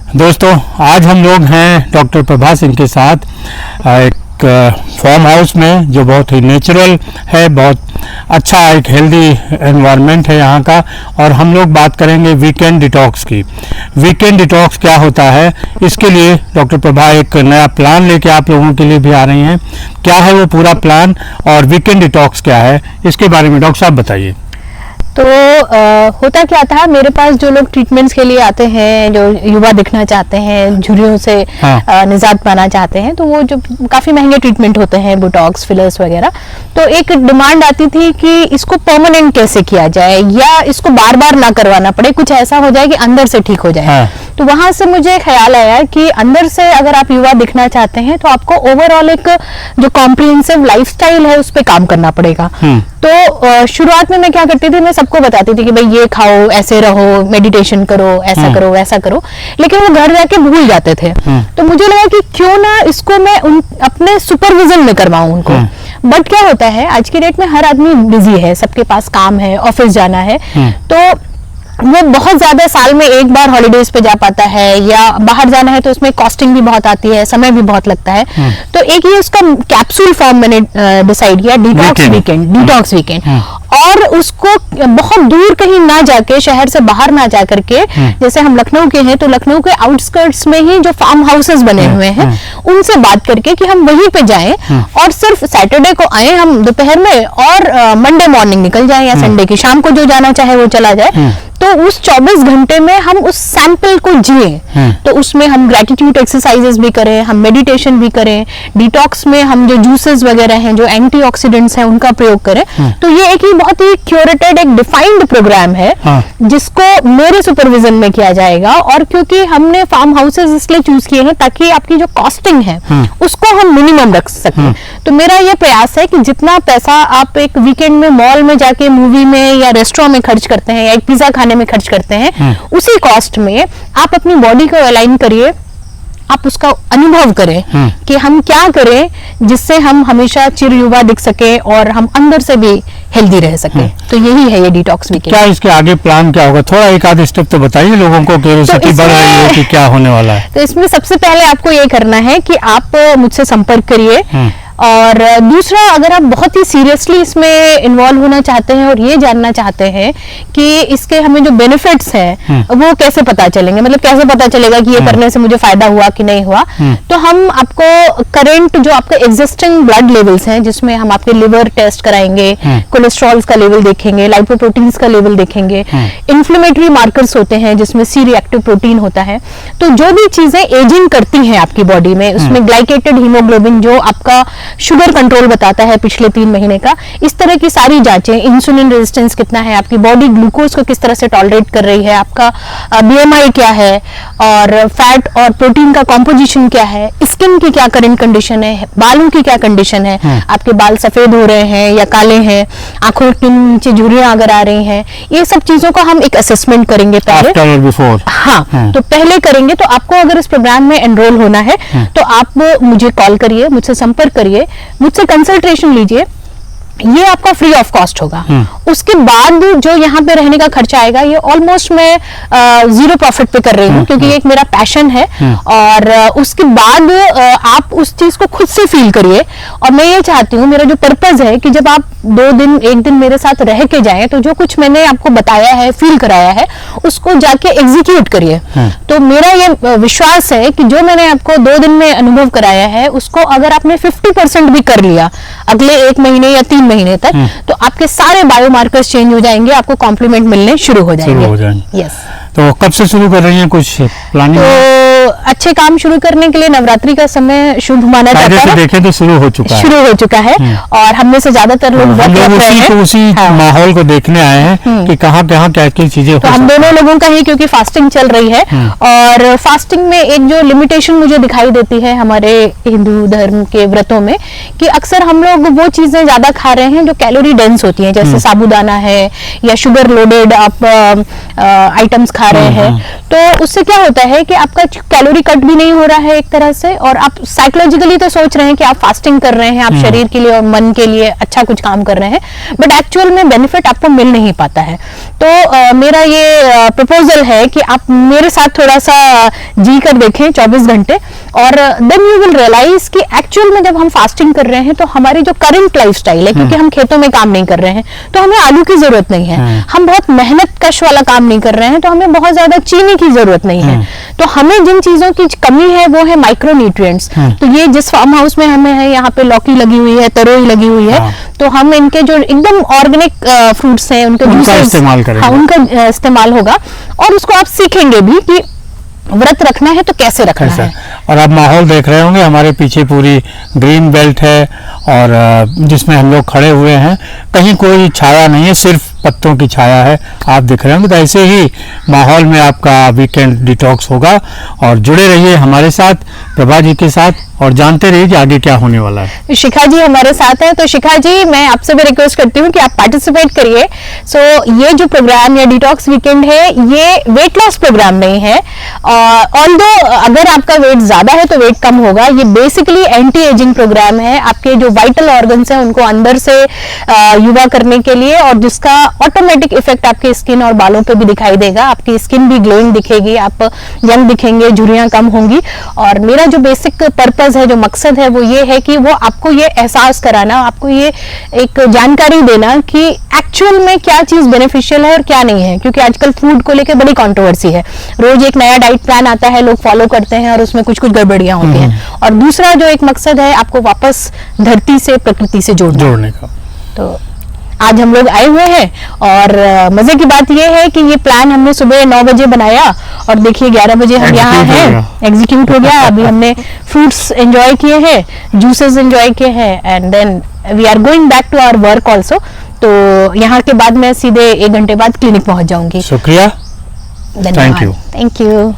दोस्तों, आज हम लोग हैं डॉक्टर प्रभा सिंह के साथ एक फार्म हाउस में, जो बहुत ही नेचुरल है, बहुत अच्छा एक हेल्दी एनवायरनमेंट है यहाँ का। और हम लोग बात करेंगे वीकेंड डिटॉक्स की। वीकेंड डिटॉक्स क्या होता है, इसके लिए डॉक्टर प्रभा एक नया प्लान लेके आप लोगों के लिए भी आ रही हैं। क्या है वो पूरा प्लान और वीकेंड डिटॉक्स क्या है, इसके बारे में डॉक्टर साहब बताइए। तो होता क्या था, मेरे पास जो लोग ट्रीटमेंट्स के लिए आते हैं, जो युवा दिखना चाहते हैं, झुर्रियों से निजात पाना चाहते हैं, तो वो जो काफी महंगे ट्रीटमेंट होते हैं, बोटॉक्स, फिलर्स वगैरह, तो एक डिमांड आती थी कि इसको परमानेंट कैसे किया जाए या इसको बार बार ना करवाना पड़े, कुछ ऐसा हो जाए कि अंदर से ठीक हो जाए। तो वहां से मुझे ख्याल आया कि अंदर से अगर आप युवा दिखना चाहते हैं तो आपको ओवरऑल एक जो कॉम्प्रिहेंसिव लाइफस्टाइल है उस पर काम करना पड़ेगा। तो शुरुआत में मैं क्या करती थी, मैं सबको बताती थी कि भाई ये खाओ, ऐसे रहो, मेडिटेशन करो, ऐसा करो, वैसा करो, लेकिन वो घर जाके भूल जाते थे। तो मुझे लगा कि क्यों ना इसको मैं अपने सुपरविजन में करवाऊं उनको। बट क्या होता है, आज की डेट में हर आदमी बिजी है, सबके पास काम है, ऑफिस जाना है, तो वो बहुत ज्यादा साल में एक बार हॉलीडेज पे जा पाता है, या बाहर जाना है तो उसमें कॉस्टिंग भी बहुत आती है, समय भी बहुत लगता है। तो एक ये उसका कैप्सूल फॉर्म मैंने डिसाइड किया, डिटॉक्स वीकेंड। और उसको बहुत दूर कहीं ना जाके, शहर से बाहर ना जा करके, जैसे हम लखनऊ के हैं तो लखनऊ के आउटस्कर्ट्स में ही जो फार्म हाउसेस बने हुए हैं उनसे बात करके कि हम वहीं पे जाएं और सिर्फ सैटरडे को आए हम दोपहर में और मंडे मॉर्निंग निकल जाएं, या संडे की शाम को जो जाना चाहे वो चला जाए। तो उस 24 घंटे में हम उस सैंपल को जिए। तो उसमें हम ग्रेटिट्यूड एक्सरसाइजेस भी करें, हम मेडिटेशन भी करें, डिटॉक्स में हम जो जूसेस वगैरह हैं, जो एंटीऑक्सीडेंट्स हैं, उनका प्रयोग करें। तो ये एक ही बहुत ही क्यूरेटेड, एक डिफाइंड प्रोग्राम है जिसको मेरे सुपरविजन में किया जाएगा। और क्योंकि हमने फार्म हाउसेस इसलिए चूज किए हैं ताकि आपकी जो कॉस्टिंग है उसको हम मिनिमम रख सकें। तो मेरा ये प्रयास है कि जितना पैसा आप एक वीकेंड में मॉल में जाके मूवी में या रेस्टोरेंट में खर्च करते हैं या एक पिज्जा खाने में खर्च करते हैं, उसी कॉस्ट में आप अपनी बॉडी को अलाइन करिए, आप उसका अनुभव करें कि हम क्या करें जिससे हम हमेशा चिर युवा दिख सके और हम अंदर से भी हेल्दी रह सके। तो यही है ये डिटॉक्स वीकेंड। क्या इसके आगे प्लान क्या होगा, थोड़ा एक आध स्टेप तो बताइए लोगों को, क्यूरियोसिटी बढ़ रही है कि क्या होने वाला है। तो इसमें सबसे पहले आपको ये करना है कि आप मुझसे संपर्क करिए, और दूसरा, अगर आप बहुत ही सीरियसली इसमें इन्वॉल्व होना चाहते हैं और ये जानना चाहते हैं कि इसके हमें जो बेनिफिट्स हैं वो कैसे पता चलेंगे, मतलब कैसे पता चलेगा कि ये करने से मुझे फायदा हुआ कि नहीं हुआ, तो हम आपको करंट जो आपके एग्जिस्टिंग ब्लड लेवल्स हैं, जिसमें हम आपके लिवर टेस्ट कराएंगे, कोलेस्ट्रॉल का लेवल देखेंगे, लाइपोप्रोटीन्स का लेवल देखेंगे, इन्फ्लेमेटरी मार्कर्स होते हैं जिसमें सी रिएक्टिव प्रोटीन होता है। तो जो भी चीजें एजिंग करती हैं आपकी बॉडी में, उसमें ग्लाइकेटेड हीमोग्लोबिन जो आपका शुगर कंट्रोल बताता है पिछले 3 महीने का, इस तरह की सारी जांचें, इंसुलिन रेजिस्टेंस कितना है, आपकी बॉडी ग्लूकोज को किस तरह से टॉलरेट कर रही है, आपका बीएमआई क्या है, और फैट और प्रोटीन का कॉम्पोजिशन क्या है, स्किन की क्या करंट कंडीशन है, बालों की क्या कंडीशन है, आपके बाल सफेद हो रहे हैं या काले हैं, आंखों के नीचे झुर्रियां अगर आ रही हैं, ये सब चीजों का हम एक असेसमेंट करेंगे पहले। हाँ, तो पहले करेंगे। तो आपको अगर इस प्रोग्राम में एनरोल होना है तो आप मुझे कॉल करिए, मुझसे संपर्क करिए, मुझसे कंसल्टेशन लीजिए, ये आपका फ्री ऑफ कॉस्ट होगा। उसके बाद जो यहाँ पे रहने का खर्चा आएगा, ये ऑलमोस्ट मैं 0 प्रॉफिट पे कर रही हूँ, क्योंकि ये एक मेरा पैशन है। और उसके बाद आप उस चीज को खुद से फील करिए। और मैं ये चाहती हूँ, मेरा जो पर्पज है कि जब आप 2 दिन 1 दिन मेरे साथ रह के जाएं, तो जो कुछ मैंने आपको बताया है, फील कराया है, उसको जाके एग्जीक्यूट करिए। तो मेरा ये विश्वास है कि जो मैंने आपको 2 दिन में अनुभव कराया है, उसको अगर आपने 50% भी कर लिया अगले 1 महीने या 3 महीने तक, तो आपके सारे बायोमार्कर्स चेंज हो जाएंगे, आपको कॉम्प्लीमेंट मिलने शुरू हो जाएंगे। यस। तो कब से शुरू कर रही हैं, कुछ प्लानिंग? तो अच्छे काम शुरू करने के लिए नवरात्रि का समय शुभ माना जाता है। देखें तो शुरू हो चुका है और हम में से ज्यादातर लोग उसी माहौल को देखने आए हैं कि कहाँ क्या चीजें। तो हम दोनों लोगों का ही, क्योंकि फास्टिंग चल रही है, और फास्टिंग में एक जो लिमिटेशन मुझे दिखाई देती है हमारे हिंदू धर्म के व्रतों में, कि अक्सर हम लोग वो चीजें ज्यादा खा रहे हैं जो कैलोरी डेंस होती हैं, जैसे साबूदाना है या शुगर लोडेड आप आइटम्स खा रहे हैं। तो उससे क्या होता है कि आपका कैलोरी बॉडी कट भी नहीं हो रहा है एक तरह से, और आप साइकोलॉजिकली तो सोच रहे हैं कि आप फास्टिंग कर रहे हैं, आप शरीर के लिए और मन के लिए अच्छा कुछ काम कर रहे हैं, बट एक्चुअल में बेनिफिट आपको मिल नहीं पाता है। तो मेरा ये प्रपोजल है कि आप मेरे साथ थोड़ा सा जी कर देखें 24 घंटे, और देन यू विल रियलाइज कि एक्चुअल में जब हम फास्टिंग कर रहे हैं तो हमारी जो करंट लाइफस्टाइल है, क्योंकि हम खेतों में काम नहीं कर रहे हैं तो हमें आलू की जरूरत नहीं है, हम बहुत मेहनत कश वाला काम नहीं कर रहे हैं तो हमें बहुत ज्यादा चीनी की जरूरत नहीं है। तो हमें जिन चीजों की कमी है वो है माइक्रोन्यूट्रिएंट्स। तो ये जिस फार्म हाउस में हमें है, यहाँ पे लौकी लगी हुई है, तरोई लगी हुई है, तो हम इनके जो एकदम ऑर्गेनिक फ्रूट्स हैं उनका इस्तेमाल करेंगे। उनका इस्तेमाल होगा, और उसको आप सीखेंगे भी कि व्रत रखना है तो कैसे रखना है। और आप माहौल देख रहे होंगे, हमारे पीछे पूरी ग्रीन बेल्ट है और जिसमें हम लोग खड़े हुए हैं, कहीं कोई छाया नहीं है, सिर्फ पत्तों की छाया है, आप दिख रहे होंगे। तो ऐसे ही माहौल में आपका वीकेंड डिटॉक्स होगा, और जुड़े रहिए हमारे साथ, प्रभा जी के साथ, और जानते रहिए कि आगे क्या होने वाला है। शिखा जी हमारे साथ है, तो शिखा जी मैं आपसे भी रिक्वेस्ट करती हूँ कि आप पार्टिसिपेट करिए। सो ये जो प्रोग्राम या डिटॉक्स वीकेंड है ये वेट लॉस प्रोग्राम नहीं है, ऑल्दो अगर आपका वेट ज्यादा है तो वेट कम होगा। ये बेसिकली एंटी एजिंग प्रोग्राम है, आपके जो वाइटल ऑर्गन्स हैं उनको अंदर से युवा करने के लिए, और जिसका ऑटोमेटिक इफेक्ट आपके स्किन और बालों पे भी दिखाई देगा। आपकी स्किन भी ग्लोइंग दिखेगी, आप यंग दिखेंगे, झुर्रियां कम होंगी। और मेरा जो बेसिक पर्पस है, जो मकसद है, वो ये है कि वो आपको ये एहसास कराना, आपको ये एक जानकारी देना कि एक्चुअल में क्या चीज बेनिफिशियल है और क्या नहीं है। क्योंकि आजकल फूड को लेकर बड़ी कंट्रोवर्सी है, रोज एक नया डाइट प्लान आता है, लोग फॉलो करते हैं और उसमें कुछ कुछ गड़बड़ियां होती हैं। और दूसरा जो एक मकसद है, आपको वापस धरती से, प्रकृति से जोड़ने का। तो आज हम लोग आए हुए हैं, और मजे की बात यह है कि ये प्लान हमने सुबह 9 बजे बनाया, और देखिए 11 बजे हम यहाँ हैं, एग्जीक्यूट हो गया। अभी हमने फ्रूट्स एंजॉय किए हैं, जूसेस एंजॉय किए हैं, and then we are going back to our work also. तो यहाँ के बाद मैं सीधे 1 घंटे बाद क्लिनिक पहुंच जाऊंगी। शुक्रिया, धन्यवाद, थैंक यू।